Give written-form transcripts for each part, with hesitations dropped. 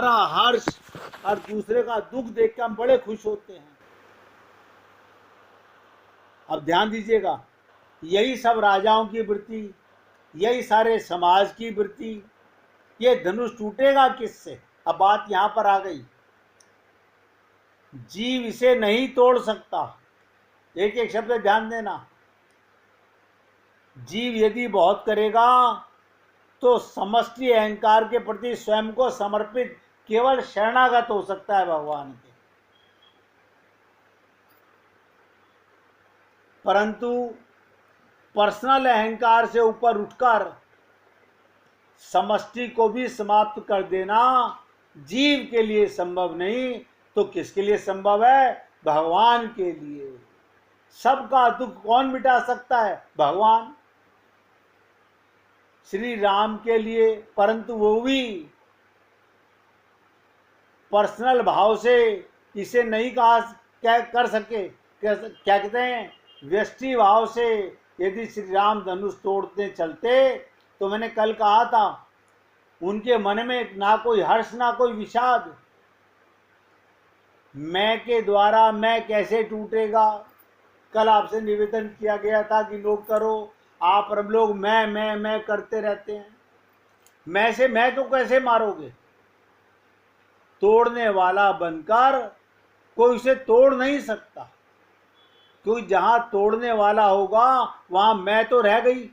हमारा हर्ष और दूसरे का दुख देख के हम बड़े खुश होते हैं। अब ध्यान दीजिएगा, यही सब राजाओं की वृत्ति, यही सारे समाज की वृत्ति। ये धनुष टूटेगा किससे? अब बात यहां पर आ गई, जीव इसे नहीं तोड़ सकता। एक एक शब्द ध्यान देना। जीव यदि बहुत करेगा तो समष्टि अहंकार के प्रति स्वयं को समर्पित केवल शरणागत हो सकता है भगवान के। परंतु पर्सनल अहंकार से ऊपर उठकर समष्टि को भी समाप्त कर देना जीव के लिए संभव नहीं, तो किसके लिए संभव है? भगवान के लिए। सबका दुख कौन मिटा सकता है? भगवान, श्री राम के लिए। परंतु वो भी पर्सनल भाव से इसे नहीं कहा क्या कर सके, क्या कहते हैं, व्यष्टि भाव से यदि श्री राम धनुष तोड़ते चलते, तो मैंने कल कहा था उनके मन में ना कोई हर्ष ना कोई विषाद। मैं के द्वारा मैं कैसे टूटेगा? कल आपसे निवेदन किया गया था कि नोट करो, आप और हम लोग मैं करते रहते हैं। मैं से मैं तो कैसे मारोगे? तोड़ने वाला बनकर कोई उसे तोड़ नहीं सकता, क्योंकि जहां तोड़ने वाला होगा वहां मैं तो रह गई।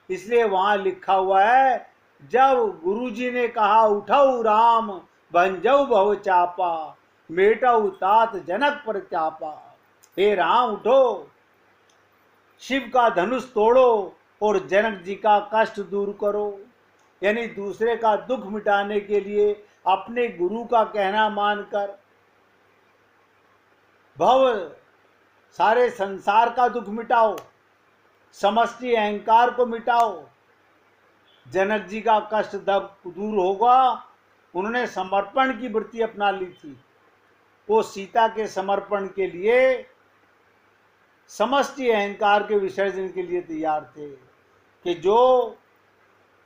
इसलिए वहां लिखा हुआ है, जब गुरुजी ने कहा उठऊ राम भंजऊ भव चापा, मेटऊ तात जनक पर चापा। हे राम उठो, शिव का धनुष तोड़ो और जनक जी का कष्ट दूर करो। यानी दूसरे का दुख मिटाने के लिए अपने गुरु का कहना मानकर भव सारे संसार का दुख मिटाओ, समष्टि अहंकार को मिटाओ। जनक जी का कष्ट दूर होगा। उन्होंने समर्पण की वृत्ति अपना ली थी। वो सीता के समर्पण के लिए, समष्टि अहंकार के विसर्जन के लिए तैयार थे कि जो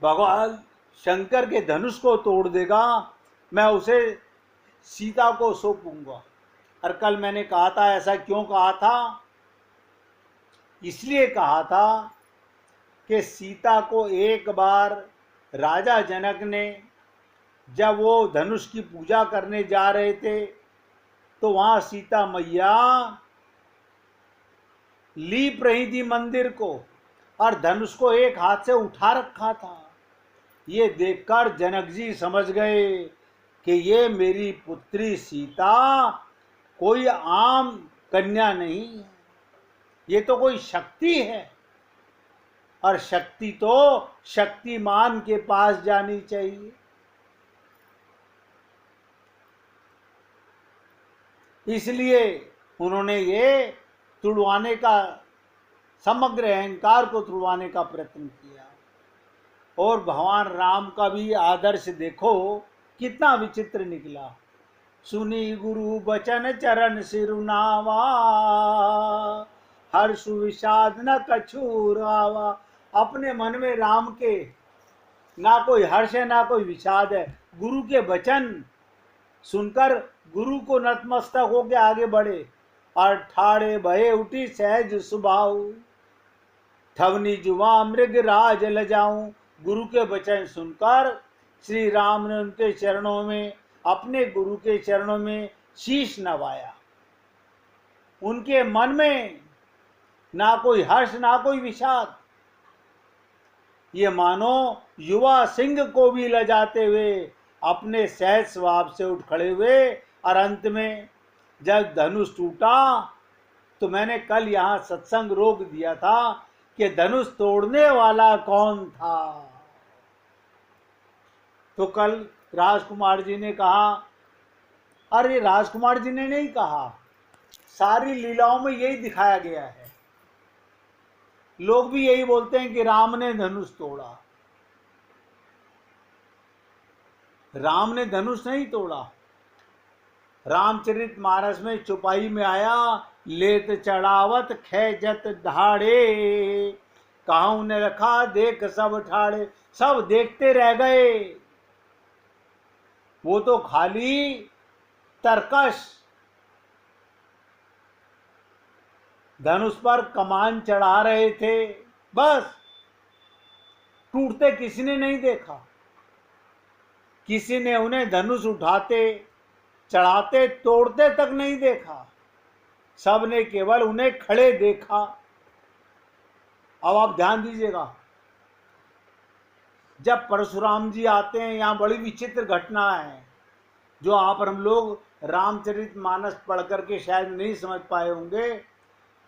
भगवान शंकर के धनुष को तोड़ देगा मैं उसे सीता को सौंपूंगा। और कल मैंने कहा था, ऐसा क्यों कहा था? इसलिए कहा था कि सीता को एक बार राजा जनक ने, जब वो धनुष की पूजा करने जा रहे थे, तो वहां सीता मैया लीप रही थी मंदिर को और धनुष को एक हाथ से उठा रखा था। ये देखकर जनक जी समझ गए कि ये मेरी पुत्री सीता कोई आम कन्या नहीं है, ये तो कोई शक्ति है, और शक्ति तो शक्तिमान के पास जानी चाहिए। इसलिए उन्होंने ये तुड़वाने का, समग्र अहंकार को तुड़वाने का प्रयत्न किया। और भगवान राम का भी आदर्श देखो कितना विचित्र निकला। सुनी गुरु बचन चरण सिरुनावा, हर्ष विषाद न कछु रावा। अपने मन में राम के ना कोई हर्ष है ना कोई विषाद है। गुरु के वचन सुनकर गुरु को नतमस्तक होकर आगे बढ़े और ठाड़े भये उठी सहज सुभाऊ, ठवनी जुआ मृग राज लजाऊं। गुरु के वचन सुनकर श्री राम ने उनके चरणों में, अपने गुरु के चरणों में शीश नवाया। उनके मन में ना कोई हर्ष ना कोई विषाद। ये मानो युवा सिंह को भी लजाते हुए अपने सहज स्वभाव से उठ खड़े हुए। और अंत में जब धनुष टूटा, तो मैंने कल यहां सत्संग रोक दिया था कि धनुष तोड़ने वाला कौन था। तो कल राजकुमार जी ने कहा, अरे राजकुमार जी ने नहीं कहा, सारी लीलाओं में यही दिखाया गया है। लोग भी यही बोलते हैं कि राम ने धनुष तोड़ा। राम ने धनुष नहीं तोड़ा। रामचरितमानस में चौपाई में आया, लेत चढ़ावत खैजत ढाड़े, कहूं ने रखा देख सब ठाड़े। सब देखते रह गए। वो तो खाली तरकश धनुष पर कमान चढ़ा रहे थे, बस। टूटते किसी ने नहीं देखा, किसी ने उन्हें धनुष उठाते, चढ़ाते, तोड़ते तक नहीं देखा। सबने केवल उन्हें खड़े देखा। अब आप ध्यान दीजिएगा, जब परशुराम जी आते हैं, यहां बड़ी विचित्र घटना है जो आप और हम लोग रामचरितमानस पढ़ करके शायद नहीं समझ पाए होंगे।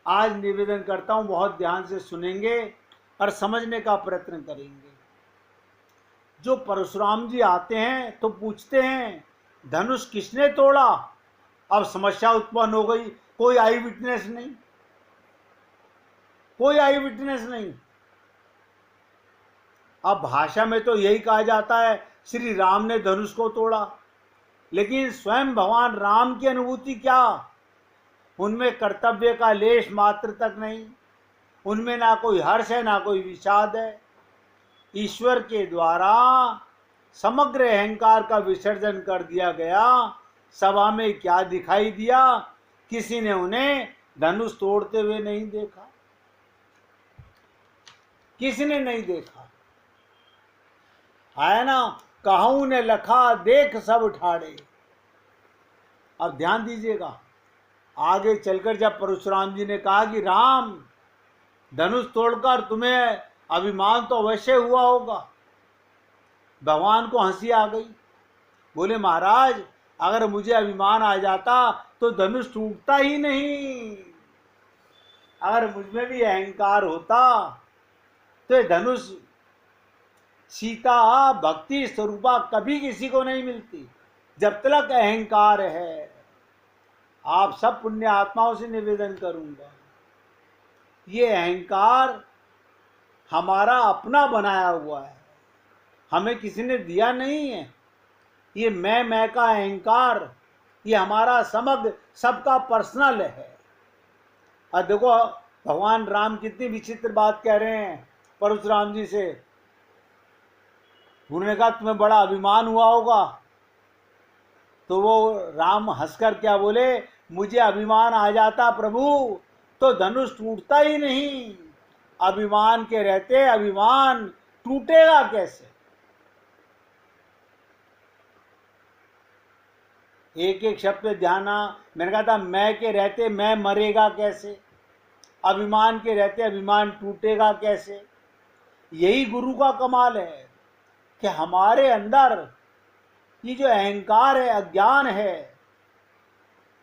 आज निवेदन करता हूं, बहुत ध्यान से सुनेंगे और समझने का प्रयत्न करेंगे। जो परशुराम जी आते हैं तो पूछते हैं धनुष किसने तोड़ा। अब समस्या उत्पन्न हो गई, कोई आई विटनेस नहीं, कोई आई विटनेस नहीं। अब भाषा में तो यही कहा जाता है श्री राम ने धनुष को तोड़ा, लेकिन स्वयं भगवान राम की अनुभूति क्या, उनमें कर्तव्य का लेश मात्र तक नहीं, उनमें ना कोई हर्ष है ना कोई विषाद है। ईश्वर के द्वारा समग्र अहंकार का विसर्जन कर दिया गया। सभा में क्या दिखाई दिया, किसी ने उन्हें धनुष तोड़ते हुए नहीं देखा, किसी ने नहीं देखा। आया ना, कहूं ने लखा देख सब ठाड़े। अब ध्यान दीजिएगा, आगे चलकर जब परशुराम जी ने कहा कि राम धनुष तोड़कर तुम्हें अभिमान तो अवश्य हुआ होगा, भगवान को हंसी आ गई। बोले महाराज, अगर मुझे अभिमान आ जाता तो धनुष टूटता ही नहीं। अगर मुझमें भी अहंकार होता तो ये धनुष सीता भक्ति स्वरूपा कभी किसी को नहीं मिलती जब तक अहंकार है। आप सब पुण्य आत्माओं से निवेदन करूंगा, ये अहंकार हमारा अपना बनाया हुआ है, हमें किसी ने दिया नहीं है। ये मैं का अहंकार, ये हमारा समग्र सबका पर्सनल है। और देखो भगवान राम कितनी विचित्र बात कह रहे हैं परशुराम जी से। उन्होंने कहा तुम्हें बड़ा अभिमान हुआ होगा, तो वो राम हंसकर क्या बोले, मुझे अभिमान आ जाता प्रभु तो धनुष टूटता ही नहीं। अभिमान के रहते अभिमान टूटेगा कैसे। एक एक शब्द पे ध्यान। मैंने कहा था मैं के रहते मैं मरेगा कैसे, अभिमान के रहते अभिमान टूटेगा कैसे। यही गुरु का कमाल है कि हमारे अंदर ये जो अहंकार है, अज्ञान है,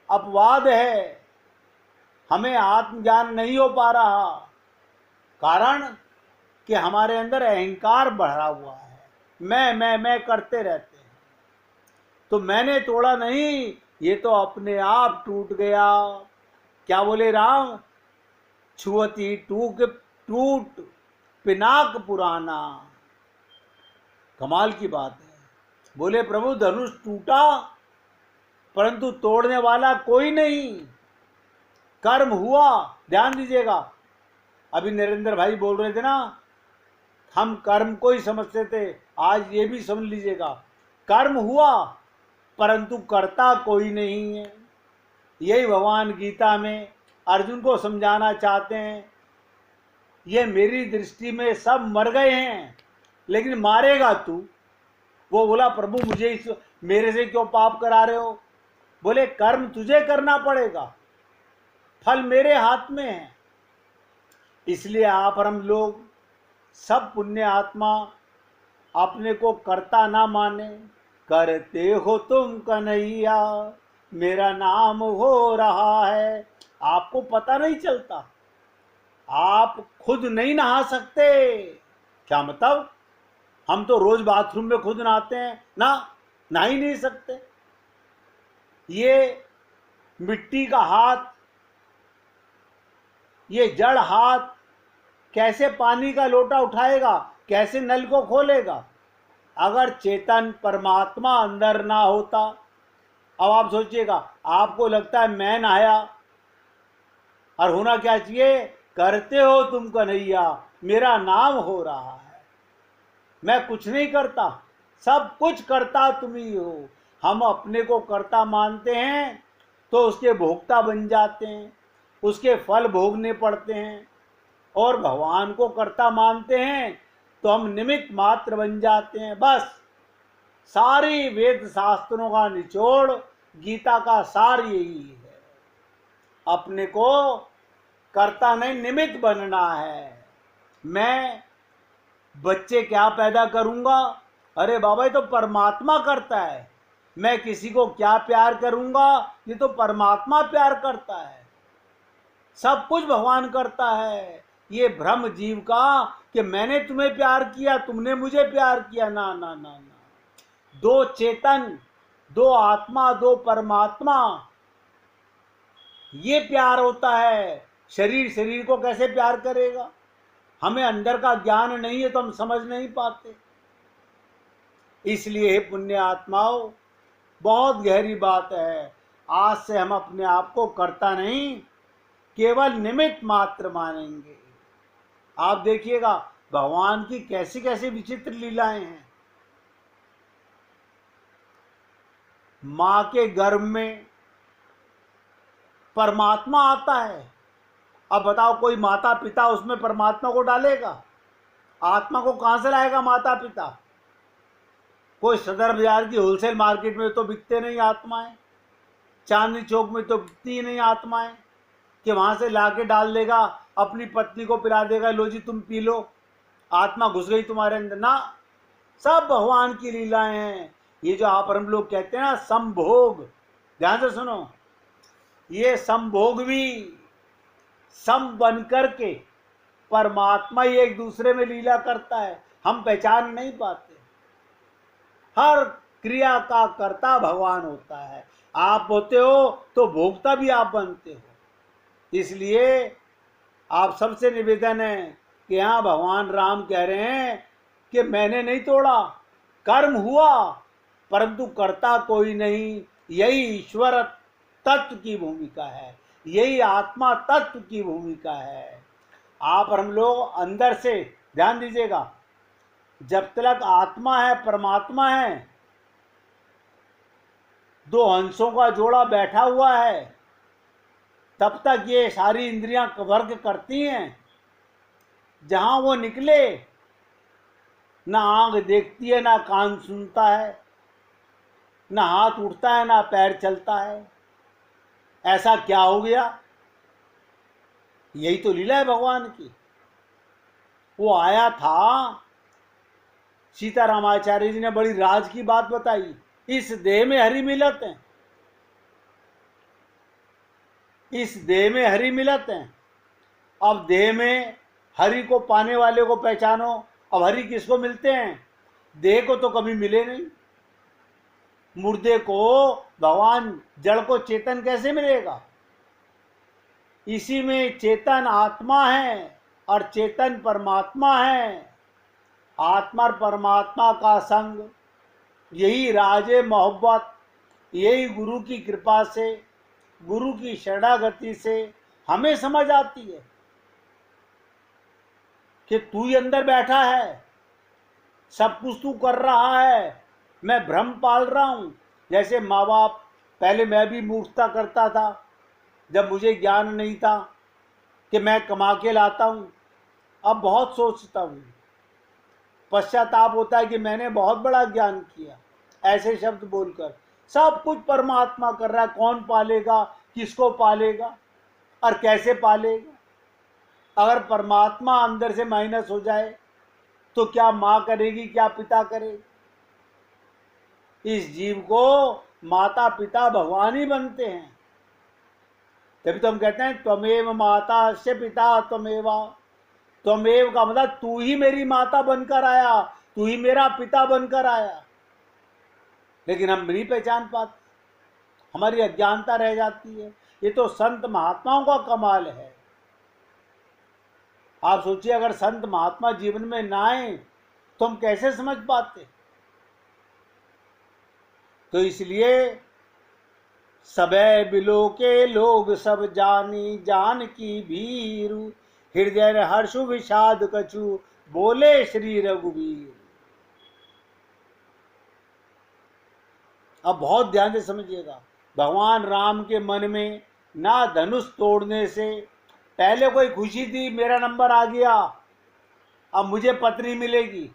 अपवाद है, हमें आत्मज्ञान नहीं हो पा रहा, कारण कि हमारे अंदर अहंकार बढ़ा हुआ है। मैं करते रहते हैं। तो मैंने तोड़ा नहीं, ये तो अपने आप टूट गया। क्या बोले राम, छुअती टूट पिनाक पुराना। कमाल की बात है। बोले प्रभु धनुष टूटा परंतु तोड़ने वाला कोई नहीं, कर्म हुआ। ध्यान दीजिएगा, अभी नरेंद्र भाई बोल रहे थे ना, हम कर्म को ही समझते थे, आज ये भी समझ लीजिएगा, कर्म हुआ परंतु कर्ता कोई नहीं है। यही भगवान गीता में अर्जुन को समझाना चाहते हैं। ये मेरी दृष्टि में सब मर गए हैं लेकिन मारेगा तू। वो बोला प्रभु मुझे मेरे से क्यों पाप करा रहे हो। बोले कर्म तुझे करना पड़ेगा, फल मेरे हाथ में है। इसलिए आप और हम लोग सब पुण्य आत्मा अपने को कर्ता ना माने। करते हो तुम कन्हैया मेरा नाम हो रहा है। आपको पता नहीं चलता, आप खुद नहीं नहा सकते। क्या मतलब, हम तो रोज बाथरूम में खुद नहाते हैं ना, नहा ही नहीं सकते। ये मिट्टी का हाथ, ये जड़ हाथ कैसे पानी का लोटा उठाएगा, कैसे नल को खोलेगा अगर चेतन परमात्मा अंदर ना होता। अब आप सोचिएगा, आपको लगता है मैं नहाया, और होना क्या चाहिए, करते हो तुम कन्हैया मेरा नाम हो रहा है। मैं कुछ नहीं करता, सब कुछ करता तुम ही हो। हम अपने को कर्ता मानते हैं तो उसके भोक्ता बन जाते हैं, उसके फल भोगने पड़ते हैं। और भगवान को कर्ता मानते हैं तो हम निमित्त मात्र बन जाते हैं। बस सारी वेद शास्त्रों का निचोड़, गीता का सार यही है, अपने को कर्ता नहीं निमित्त बनना है। मैं बच्चे क्या पैदा करूंगा, अरे बाबा ये तो परमात्मा करता है। मैं किसी को क्या प्यार करूंगा, ये तो परमात्मा प्यार करता है। सब कुछ भगवान करता है। ये भ्रम जीव का कि मैंने तुम्हें प्यार किया, तुमने मुझे प्यार किया, ना ना ना ना। दो चेतन, दो आत्मा, दो परमात्मा, ये प्यार होता है। शरीर शरीर को कैसे प्यार करेगा? हमें अंदर का ज्ञान नहीं है तो हम समझ नहीं पाते। इसलिए हे पुण्य आत्माओं, बहुत गहरी बात है। आज से हम अपने आप को कर्ता नहीं, केवल निमित्त मात्र मानेंगे। आप देखिएगा भगवान की कैसी कैसी विचित्र लीलाएं हैं। मां के गर्भ में परमात्मा आता है। अब बताओ कोई माता पिता उसमें परमात्मा को डालेगा? आत्मा को कहां से लाएगा माता पिता? कोई सदर बाजार की होलसेल मार्केट में तो बिकते नहीं आत्माएं, चांदनी चौक में तो बिकती नहीं आत्माएं कि वहां से लाके डाल देगा, अपनी पत्नी को पिला देगा, लो जी तुम पी लो, आत्मा घुस गई तुम्हारे अंदर ना। सब भगवान की लीलाएं हैं। ये जो आप हम लोग कहते हैं ना संभोग, ध्यान से सुनो, ये संभोग भी सम बन करके परमात्मा ही एक दूसरे में लीला करता है, हम पहचान नहीं पाते। हर क्रिया का कर्ता भगवान होता है। आप होते हो तो भोक्ता भी आप बनते हो। इसलिए आप सबसे निवेदन है कि यहाँ भगवान राम कह रहे हैं कि मैंने नहीं तोड़ा, कर्म हुआ परंतु कर्ता कोई नहीं। यही ईश्वर तत्व की भूमिका है, यही आत्मा तत्व की भूमिका है। आप और हम लोग अंदर से ध्यान दीजिएगा, जब तक आत्मा है परमात्मा है, दो हंसों का जोड़ा बैठा हुआ है, तब तक ये सारी इंद्रियां वर्ग करती हैं। जहां वो निकले, ना आंख देखती है, ना कान सुनता है, ना हाथ उठता है, ना पैर चलता है। ऐसा क्या हो गया? यही तो लीला है भगवान की। वो आया था, सीतारामाचार्य जी ने बड़ी राज की बात बताई, इस देह में हरि मिलत है, इस देह में हरि मिलत है। अब देह में हरि को पाने वाले को पहचानो। अब हरि किसको मिलते हैं? देह को तो कभी मिले नहीं। मुर्दे को भगवान जड़ को चेतन कैसे मिलेगा? इसी में चेतन आत्मा है और चेतन परमात्मा है। आत्मा और परमात्मा का संग, यही राजे मोहब्बत, यही गुरु की कृपा से, गुरु की शरणागति से हमें समझ आती है कि तू ही अंदर बैठा है, सब कुछ तू कर रहा है, मैं भ्रम पाल रहा हूं। जैसे माँ बाप, पहले मैं भी मूर्खता करता था जब मुझे ज्ञान नहीं था कि मैं कमा के लाता हूं। अब बहुत सोचता हूं, पश्चाताप होता है कि मैंने बहुत बड़ा ज्ञान किया ऐसे शब्द बोलकर। सब कुछ परमात्मा कर रहा है, कौन पालेगा, किसको पालेगा और कैसे पालेगा? अगर परमात्मा अंदर से माइनस हो जाए तो क्या माँ करेगी, क्या पिता करेगा? इस जीव को माता पिता भगवान ही बनते हैं। तभी तो हम कहते हैं त्वमेव माता से पिता त्वमेवा। त्वमेव का मतलब तू ही मेरी माता बनकर आया, तू ही मेरा पिता बनकर आया। लेकिन हम नहीं पहचान पाते, हमारी अज्ञानता रह जाती है। ये तो संत महात्माओं का कमाल है। आप सोचिए अगर संत महात्मा जीवन में ना आए तो हम कैसे समझ पाते? तो इसलिए सबे बिलो के लोग सब जानी जान की भीरु, हृदय हर्षु विषाद कछु बोले श्री रघुवीर। अब बहुत ध्यान से समझिएगा, भगवान राम के मन में ना धनुष तोड़ने से पहले कोई खुशी थी, मेरा नंबर आ गया, अब मुझे पत्नी मिलेगी,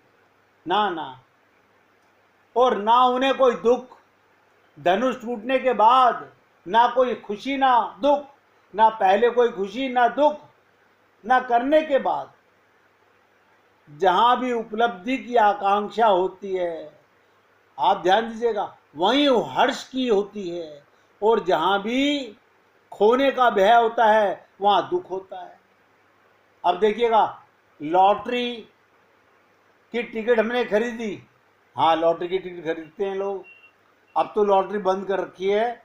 ना ना, और ना उन्हें कोई दुख, धनुष टूटने के बाद ना कोई खुशी ना दुख, ना पहले कोई खुशी ना दुख, ना करने के बाद। जहां भी उपलब्धि की आकांक्षा होती है, आप ध्यान दीजिएगा, वहीं हर्ष की होती है, और जहां भी खोने का भय होता है वहां दुख होता है। अब देखिएगा, लॉटरी की टिकट हमने खरीदी, हाँ लॉटरी की टिकट खरीदते हैं लोग, अब तो लॉटरी बंद कर रखी है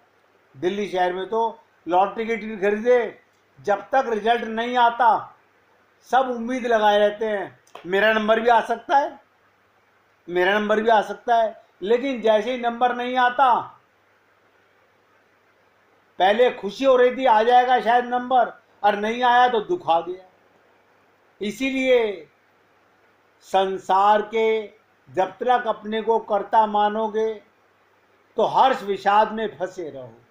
दिल्ली शहर में, तो लॉटरी की टिकट खरीदे, जब तक रिजल्ट नहीं आता सब उम्मीद लगाए रहते हैं, मेरा नंबर भी आ सकता है, मेरा नंबर भी आ सकता है। लेकिन जैसे ही नंबर नहीं आता, पहले खुशी हो रही थी आ जाएगा शायद नंबर, और नहीं आया तो दुख आ गया। इसीलिए संसार के जब तक अपने को कर्ता मानोगे तो हर्ष विषाद में फंसे रहोगे,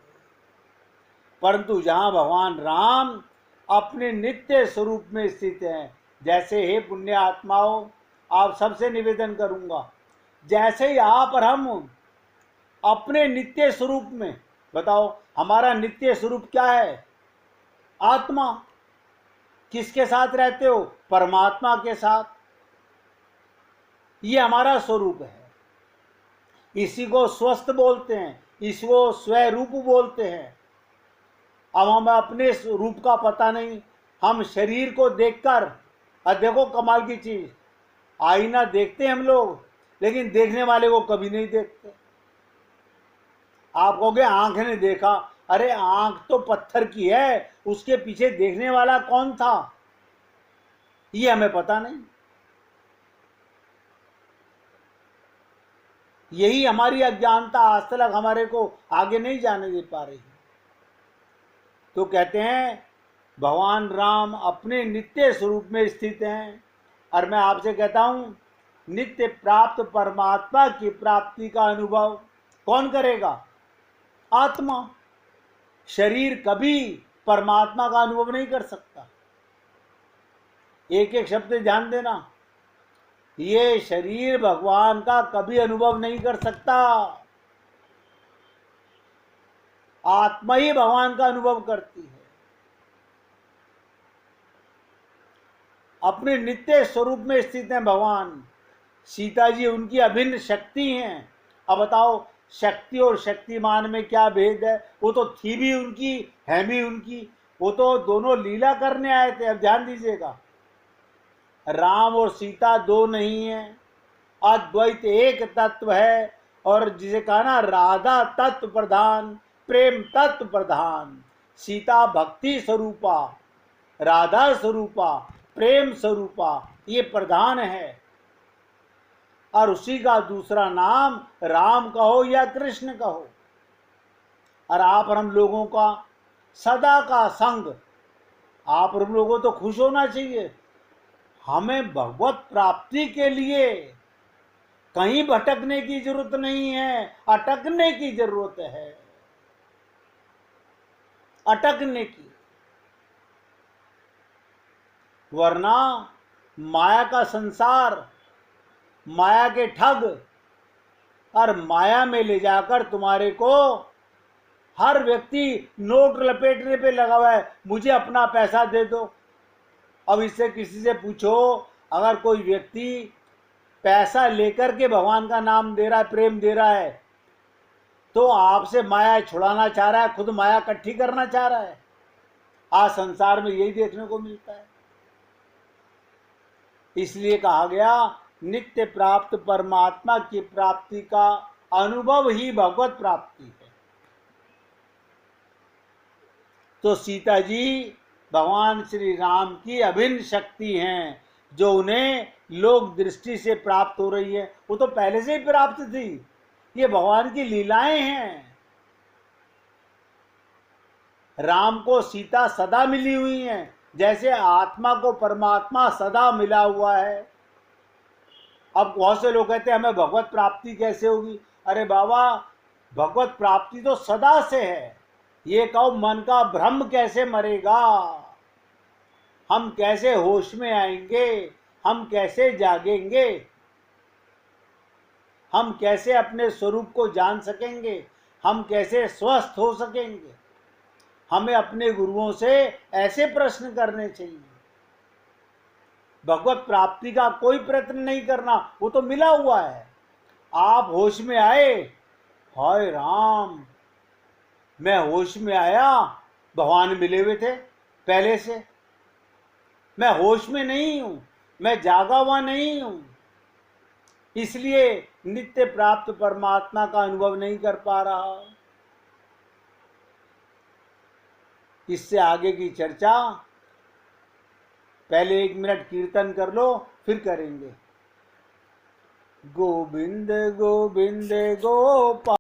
परंतु जहां भगवान राम अपने नित्य स्वरूप में स्थित हैं, जैसे हे पुण्य आत्माओं, आप सबसे निवेदन करूंगा, जैसे ही आप और हम अपने नित्य स्वरूप में, बताओ हमारा नित्य स्वरूप क्या है? आत्मा। किसके साथ रहते हो? परमात्मा के साथ। ये हमारा स्वरूप है, इसी को स्वस्थ बोलते हैं, इसको स्वरूप बोलते हैं। अब हमें अपने रूप का पता नहीं, हम शरीर को देखकर, और देखो कमाल की चीज, आईना देखते हैं हम लोग, लेकिन देखने वाले को कभी नहीं देखते। आप कहोगे आंख ने देखा, अरे आंख तो पत्थर की है, उसके पीछे देखने वाला कौन था ये हमें पता नहीं। यही हमारी अज्ञानता आज तक हमारे को आगे नहीं जाने दे पा रही। तो कहते हैं भगवान राम अपने नित्य स्वरूप में स्थित हैं, और मैं आपसे कहता हूं, नित्य प्राप्त परमात्मा की प्राप्ति का अनुभव कौन करेगा? आत्मा। शरीर कभी परमात्मा का अनुभव नहीं कर सकता। एक एक शब्द ध्यान देना, ये शरीर भगवान का कभी अनुभव नहीं कर सकता, आत्मा ही भगवान का अनुभव करती है। अपने नित्य स्वरूप में स्थित हैं भगवान। सीता जी उनकी अभिन्न शक्ति हैं। अब बताओ शक्ति और शक्तिमान में क्या भेद है? वो तो थी भी उनकी, है भी उनकी, वो तो दोनों लीला करने आए थे। अब ध्यान दीजिएगा, राम और सीता दो नहीं है, अद्वैत एक तत्व है। और जिसे कहा ना, राधा तत्व प्रधान, प्रेम तत्व प्रधान। सीता भक्ति स्वरूपा, राधा स्वरूपा, प्रेम स्वरूपा, ये प्रधान है। और उसी का दूसरा नाम राम कहो या कृष्ण कहो। और आप और हम लोगों का सदा का संग, आप और हम लोगों को तो खुश होना चाहिए। हमें भगवत प्राप्ति के लिए कहीं भटकने की जरूरत नहीं है, अटकने की जरूरत है, अटकने की। वरना माया का संसार, माया के ठग, और माया में ले जाकर तुम्हारे को हर व्यक्ति नोट लपेटने पे लगा हुआ है, मुझे अपना पैसा दे दो। अब इससे किसी से पूछो, अगर कोई व्यक्ति पैसा लेकर के भगवान का नाम दे रहा है, प्रेम दे रहा है, तो आपसे माया छुड़ाना चाह रहा है, खुद माया इकट्ठी करना चाह रहा है। आज संसार में यही देखने को मिलता है। इसलिए कहा गया, नित्य प्राप्त परमात्मा की प्राप्ति का अनुभव ही भगवत प्राप्ति है। तो सीता जी भगवान श्री राम की अभिन्न शक्ति हैं, जो उन्हें लोक दृष्टि से प्राप्त हो रही है। वो तो पहले से ही प्राप्त थी, ये भगवान की लीलाएं हैं। राम को सीता सदा मिली हुई हैं, जैसे आत्मा को परमात्मा सदा मिला हुआ है। अब बहुत से लोग कहते हैं हमें भगवत प्राप्ति कैसे होगी? अरे बाबा, भगवत प्राप्ति तो सदा से है। ये कहो मन का भ्रम कैसे मरेगा, हम कैसे होश में आएंगे, हम कैसे जागेंगे, हम कैसे अपने स्वरूप को जान सकेंगे, हम कैसे स्वस्थ हो सकेंगे। हमें अपने गुरुओं से ऐसे प्रश्न करने चाहिए। भगवत प्राप्ति का कोई प्रयत्न नहीं करना, वो तो मिला हुआ है। आप होश में आए, हाय राम, मैं होश में आया, भगवान मिले हुए थे पहले से। मैं होश में नहीं हूं, मैं जागा हुआ नहीं हूं, इसलिए नित्य प्राप्त परमात्मा का अनुभव नहीं कर पा रहा। इससे आगे की चर्चा पहले 1 मिनट कीर्तन कर लो, फिर करेंगे। गोविंद गोविंद गोपाल